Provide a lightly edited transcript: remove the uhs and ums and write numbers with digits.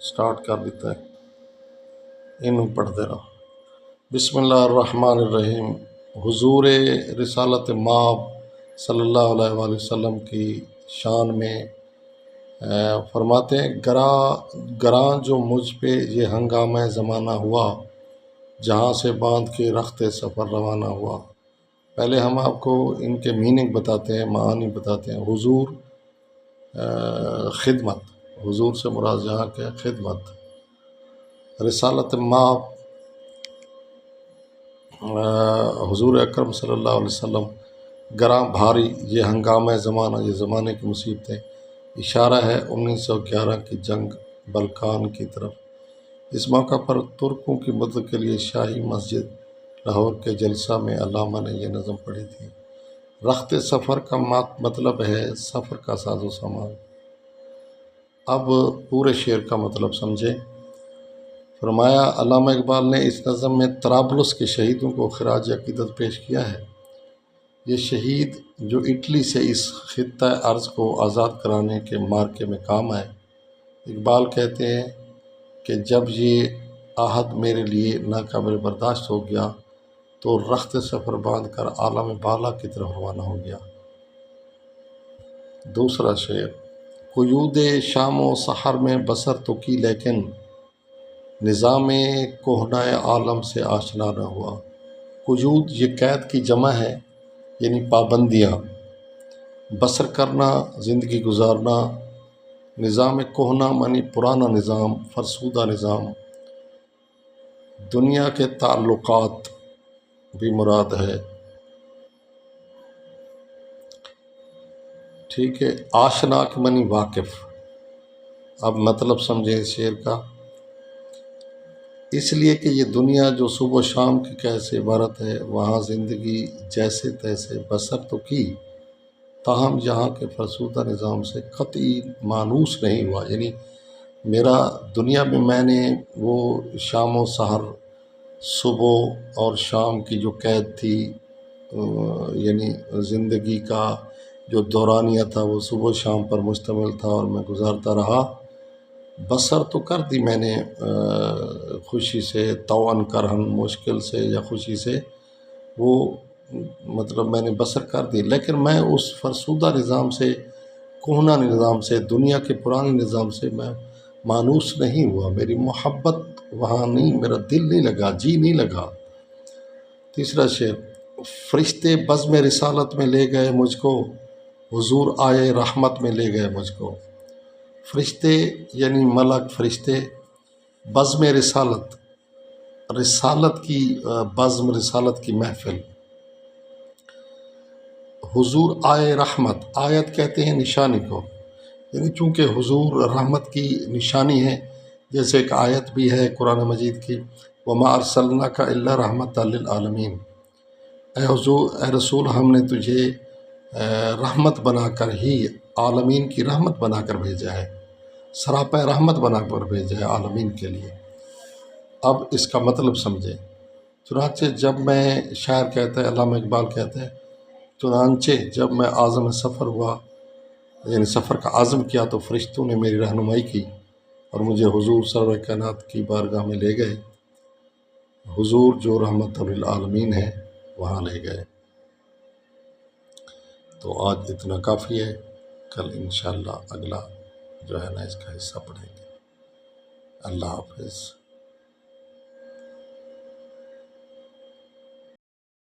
Start کر دیتا ہے، انہوں پڑھتے رہو۔ بسم اللہ الرحمن الرحیم۔ حضور رسالت مآب صلی اللہ علیہ وآلہ وسلم کی شان میں فرماتے ہیں، گراں جو مجھ پہ یہ ہنگامہ زمانہ ہوا، جہاں سے باندھ کے رخت سفر روانہ ہوا۔ پہلے ہم آپ کو ان کے میننگ بتاتے ہیں، معانی بتاتے ہیں۔ حضور خدمت، حضور سے مراد یہاں کے خدمت۔ رسالت مآب حضور اکرم صلی اللہ علیہ وسلم، گراں بھاری یہ ہنگامہ زمانہ، یہ زمانے کی مصیبتیں، اشارہ ہے 1911 کی جنگ بلکان کی طرف۔ اس موقع پر ترکوں کی مدد کے لیے شاہی مسجد لاہور کے جلسہ میں علامہ نے یہ نظم پڑھی تھی۔ رخت سفر کا مطلب ہے سفر کا ساز و سامان۔ اب پورے شعر کا مطلب سمجھیں۔ فرمایا، علامہ اقبال نے اس نظم میں طرابلس کے شہیدوں کو خراج عقیدت پیش کیا ہے۔ یہ شہید جو اٹلی سے اس خطہ ارض کو آزاد کرانے کے مارکے میں کام آئے۔ اقبال کہتے ہیں کہ جب یہ عہد میرے لیے ناقابل برداشت ہو گیا تو رخت سفر باندھ کر عالم بالا کی طرف روانہ ہو گیا۔ دوسرا شعر۔ قیود شام و سحر میں بسر تو کی لیکن نظام کہنہ عالم سے آشنا نہ ہوا۔ قیود یہ قید کی جمع ہے، یعنی پابندیاں، بسر کرنا زندگی گزارنا، نظام کہنہ معنی پرانا نظام، فرسودہ نظام، دنیا کے تعلقات بھی مراد ہے۔ ٹھیک ہے، آشنا کے معنی واقف۔ اب مطلب سمجھیں اس شعر کا۔ اس لیے کہ یہ دنیا جو صبح و شام کی کیسے عبارت ہے، وہاں زندگی جیسے تیسے بسر تو کی، تاہم یہاں کے فرسودہ نظام سے قطعی مانوس نہیں ہوا۔ یعنی میرا دنیا میں نے وہ شام و سحر، صبح اور شام کی جو قید تھی، یعنی زندگی کا جو دورانیہ تھا وہ صبح و شام پر مشتمل تھا اور میں گزارتا رہا۔ بسر تو کر دی میں نے خوشی سے، طوعاً کرہن، مشکل سے یا خوشی سے، وہ مطلب میں نے بسر کر دی، لیکن میں اس فرسودہ نظام سے، کہنہ نظام سے، دنیا کے پرانے نظام سے میں مانوس نہیں ہوا۔ میری محبت وہاں نہیں، میرا دل نہیں لگا، جی نہیں لگا۔ تیسرا شعر۔ فرشتے بزم رسالت میں لے گئے مجھ کو، حضور آئے رحمت میں لے گئے مجھ کو۔ فرشتے یعنی ملک فرشتے، بزم رسالت، رسالت کی بزم، رسالت کی محفل۔ حضور آئے رحمت، آیت کہتے ہیں نشانی کو، یعنی چونکہ حضور رحمت کی نشانی ہے، جیسے ایک آیت بھی ہے قرآن مجید کی، وَمَا أَرْسَلْنَاكَ إِلَّا رَحْمَةً لِّلْعَالَمِينَ۔ اے حضور، اے رسول، ہم نے تجھے رحمت بنا کر ہی، عالمین کی رحمت بنا کر بھیجا ہے، سراپا رحمت بنا کر بھیجا ہے عالمین کے لیے۔ اب اس کا مطلب سمجھیں۔ چنانچہ جب میں، شاعر کہتا ہے، علامہ اقبال کہتے ہیں، چنانچہ جب میں عازم سفر ہوا، یعنی سفر کا عزم کیا، تو فرشتوں نے میری رہنمائی کی اور مجھے حضور سرور کائنات کی بارگاہ میں لے گئے۔ حضور جو رحمت للعالمین ہے وہاں لے گئے۔ تو آج اتنا کافی ہے، کل انشاءاللہ اگلا جو ہے نا اس کا حصہ پڑھیں گے۔ اللہ حافظ۔